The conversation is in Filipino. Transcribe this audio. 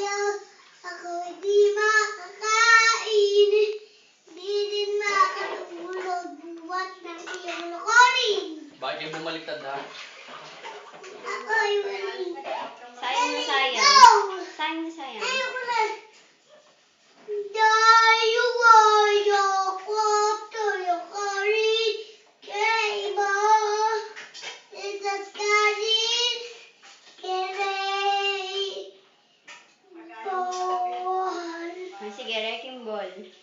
tayo. Ako hindi makakain. Di din makatulog. Buwan ng iyong lokorin. Bakit kayo bumaliktad ha? Ako'y waling. Sayang na sayang. Go! Sayang na sayang. Ayoko na. Dahil ayoko tulukorin kay mo. Isas kanin. Kiray. Bawal. Sige, wrecking ball.